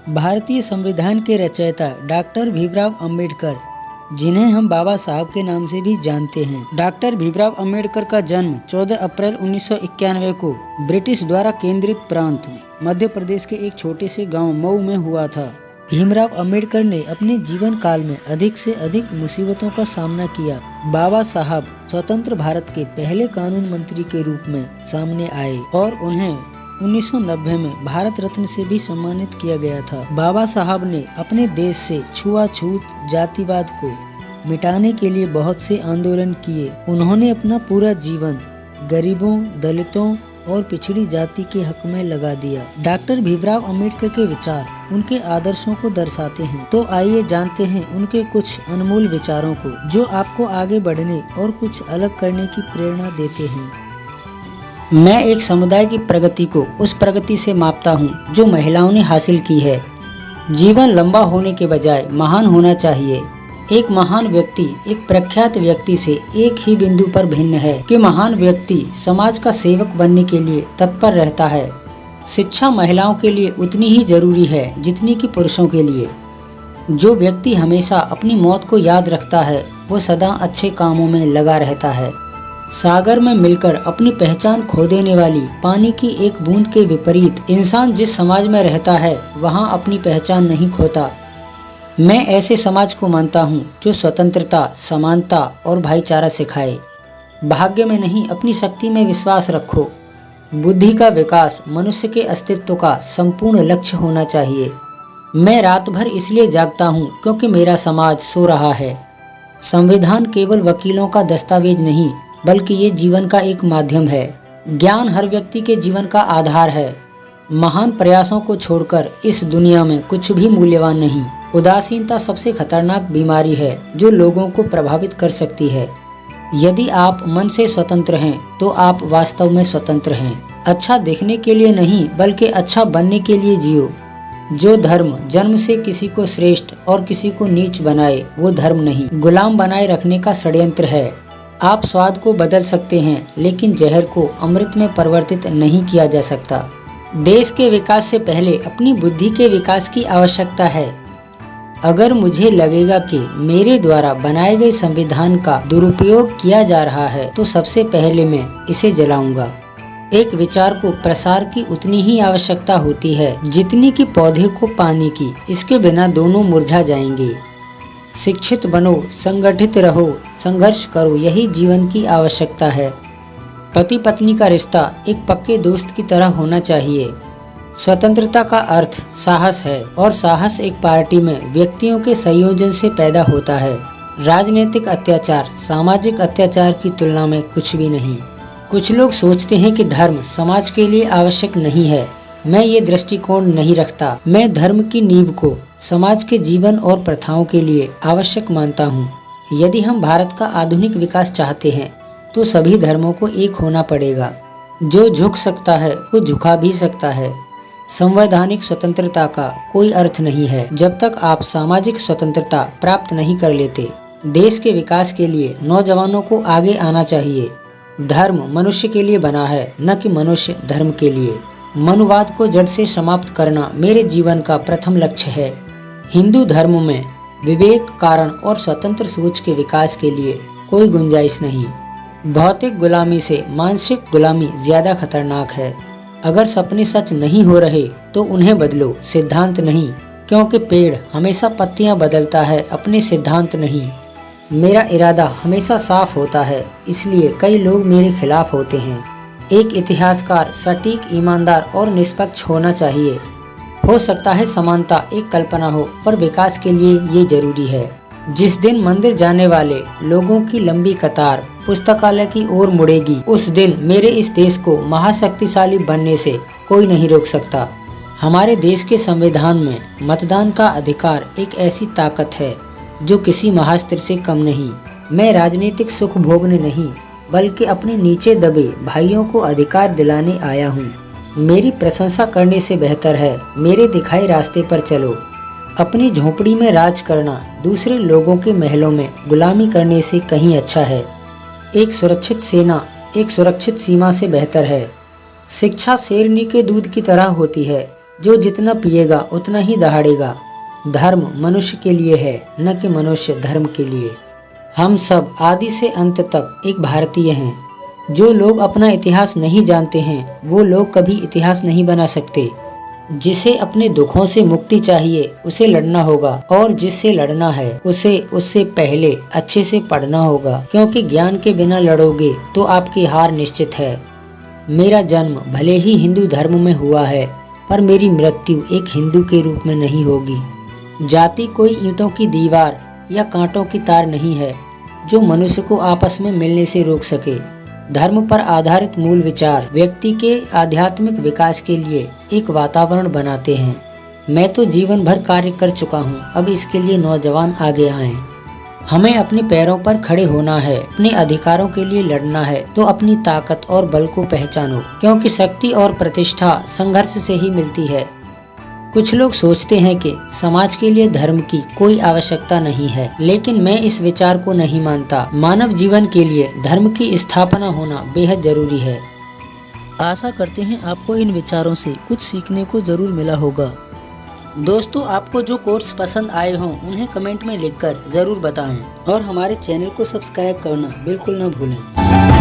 भारतीय संविधान के रचयिता डॉक्टर भीमराव अंबेडकर, जिन्हें हम बाबा साहब के नाम से भी जानते हैं। डॉक्टर भीमराव अंबेडकर का जन्म 14 अप्रैल 1991 को ब्रिटिश द्वारा केंद्रित प्रांत मध्य प्रदेश के एक छोटे से गांव मऊ में हुआ था। भीमराव अंबेडकर ने अपने जीवन काल में अधिक से अधिक मुसीबतों का सामना किया। बाबा साहब स्वतंत्र भारत के पहले कानून मंत्री के रूप में सामने आए और उन्हें 1990 में भारत रत्न से भी सम्मानित किया गया था। बाबा साहब ने अपने देश से छुआछूत, जातिवाद को मिटाने के लिए बहुत से आंदोलन किए। उन्होंने अपना पूरा जीवन गरीबों, दलितों और पिछड़ी जाति के हक में लगा दिया। डॉक्टर भीमराव अंबेडकर के विचार उनके आदर्शों को दर्शाते हैं। तो आइए जानते हैं उनके कुछ अनमोल विचारों को, जो आपको आगे बढ़ने और कुछ अलग करने की प्रेरणा देते हैं। मैं एक समुदाय की प्रगति को उस प्रगति से मापता हूँ जो महिलाओं ने हासिल की है। जीवन लंबा होने के बजाय महान होना चाहिए। एक महान व्यक्ति एक प्रख्यात व्यक्ति से एक ही बिंदु पर भिन्न है कि महान व्यक्ति समाज का सेवक बनने के लिए तत्पर रहता है। शिक्षा महिलाओं के लिए उतनी ही जरूरी है जितनी कि पुरुषों के लिए। जो व्यक्ति हमेशा अपनी मौत को याद रखता है वो सदा अच्छे कामों में लगा रहता है। सागर में मिलकर अपनी पहचान खो देने वाली पानी की एक बूंद के विपरीत इंसान जिस समाज में रहता है वहाँ अपनी पहचान नहीं खोता। मैं ऐसे समाज को मानता हूँ जो स्वतंत्रता, समानता और भाईचारा सिखाए। भाग्य में नहीं, अपनी शक्ति में विश्वास रखो। बुद्धि का विकास मनुष्य के अस्तित्व का संपूर्ण लक्ष्य होना चाहिए। मैं रात भर इसलिए जागता हूँ क्योंकि मेरा समाज सो रहा है। संविधान केवल वकीलों का दस्तावेज नहीं बल्कि ये जीवन का एक माध्यम है। ज्ञान हर व्यक्ति के जीवन का आधार है। महान प्रयासों को छोड़कर इस दुनिया में कुछ भी मूल्यवान नहीं। उदासीनता सबसे खतरनाक बीमारी है जो लोगों को प्रभावित कर सकती है। यदि आप मन से स्वतंत्र हैं तो आप वास्तव में स्वतंत्र हैं। अच्छा दिखने के लिए नहीं बल्कि अच्छा बनने के लिए जियो। जो धर्म जन्म से किसी को श्रेष्ठ और किसी को नीच बनाए वो धर्म नहीं, गुलाम बनाए रखने का षड्यंत्र है। आप स्वाद को बदल सकते हैं लेकिन जहर को अमृत में परिवर्तित नहीं किया जा सकता। देश के विकास से पहले अपनी बुद्धि के विकास की आवश्यकता है। अगर मुझे लगेगा कि मेरे द्वारा बनाए गए संविधान का दुरुपयोग किया जा रहा है तो सबसे पहले मैं इसे जलाऊंगा। एक विचार को प्रसार की उतनी ही आवश्यकता होती है जितनी कि पौधे को पानी की। इसके बिना दोनों मुरझा जाएंगे। शिक्षित बनो, संगठित रहो, संघर्ष करो, यही जीवन की आवश्यकता है। पति पत्नी का रिश्ता एक पक्के दोस्त की तरह होना चाहिए। स्वतंत्रता का अर्थ साहस है और साहस एक पार्टी में व्यक्तियों के संयोजन से पैदा होता है। राजनीतिक अत्याचार सामाजिक अत्याचार की तुलना में कुछ भी नहीं। कुछ लोग सोचते हैं कि धर्म समाज के लिए आवश्यक नहीं है। मैं ये दृष्टिकोण नहीं रखता। मैं धर्म की नींव को समाज के जीवन और प्रथाओं के लिए आवश्यक मानता हूँ। यदि हम भारत का आधुनिक विकास चाहते हैं तो सभी धर्मों को एक होना पड़ेगा। जो झुक सकता है वो झुका भी सकता है। संवैधानिक स्वतंत्रता का कोई अर्थ नहीं है जब तक आप सामाजिक स्वतंत्रता प्राप्त नहीं कर लेते। देश के विकास के लिए नौजवानों को आगे आना चाहिए। धर्म मनुष्य के लिए बना है, न कि मनुष्य धर्म के लिए। मनुवाद को जड़ से समाप्त करना मेरे जीवन का प्रथम लक्ष्य है। हिंदू धर्म में विवेक, कारण और स्वतंत्र सोच के विकास के लिए कोई गुंजाइश नहीं। भौतिक गुलामी से मानसिक गुलामी ज्यादा खतरनाक है। अगर सपने सच नहीं हो रहे तो उन्हें बदलो, सिद्धांत नहीं, क्योंकि पेड़ हमेशा पत्तियां बदलता है, अपने सिद्धांत नहीं। मेरा इरादा हमेशा साफ होता है, इसलिए कई लोग मेरे खिलाफ होते हैं। एक इतिहासकार सटीक, ईमानदार और निष्पक्ष होना चाहिए। हो सकता है समानता एक कल्पना हो, पर विकास के लिए ये जरूरी है। जिस दिन मंदिर जाने वाले लोगों की लंबी कतार पुस्तकालय की ओर मुड़ेगी, उस दिन मेरे इस देश को महाशक्तिशाली बनने से कोई नहीं रोक सकता। हमारे देश के संविधान में मतदान का अधिकार एक ऐसी ताकत है जो किसी महास्त्र से कम नहीं। मैं राजनीतिक सुख भोगने नहीं बल्कि अपने नीचे दबे भाइयों को अधिकार दिलाने आया हूँ। मेरी प्रशंसा करने से बेहतर है मेरे दिखाए रास्ते पर चलो। अपनी झोपड़ी में राज करना दूसरे लोगों के महलों में गुलामी करने से कहीं अच्छा है। एक सुरक्षित सेना एक सुरक्षित सीमा से बेहतर है। शिक्षा शेरनी के दूध की तरह होती है जो जितना पिएगा उतना ही दहाड़ेगा। धर्म मनुष्य के लिए है, न कि मनुष्य धर्म के लिए। हम सब आदि से अंत तक एक भारतीय हैं। जो लोग अपना इतिहास नहीं जानते हैं वो लोग कभी इतिहास नहीं बना सकते। जिसे अपने दुखों से मुक्ति चाहिए उसे लड़ना होगा, और जिससे लड़ना है उसे उससे पहले अच्छे से पढ़ना होगा, क्योंकि ज्ञान के बिना लड़ोगे तो आपकी हार निश्चित है। मेरा जन्म भले ही हिंदू धर्म में हुआ है, पर मेरी मृत्यु एक हिंदू के रूप में नहीं होगी। जाति कोई ईंटों की दीवार या कांटों की तार नहीं है जो मनुष्य को आपस में मिलने से रोक सके। धर्म पर आधारित मूल विचार व्यक्ति के आध्यात्मिक विकास के लिए एक वातावरण बनाते हैं। मैं तो जीवन भर कार्य कर चुका हूँ, अब इसके लिए नौजवान आगे आएं। हमें अपने पैरों पर खड़े होना है, अपने अधिकारों के लिए लड़ना है तो अपनी ताकत और बल को पहचानो, क्योंकि शक्ति और प्रतिष्ठा संघर्ष से ही मिलती है। कुछ लोग सोचते हैं कि समाज के लिए धर्म की कोई आवश्यकता नहीं है, लेकिन मैं इस विचार को नहीं मानता। मानव जीवन के लिए धर्म की स्थापना होना बेहद जरूरी है। आशा करते हैं आपको इन विचारों से कुछ सीखने को जरूर मिला होगा। दोस्तों, आपको जो कोट्स पसंद आए हों उन्हें कमेंट में लिखकर जरूर बताएं, और हमारे चैनल को सब्सक्राइब करना बिल्कुल न भूलें।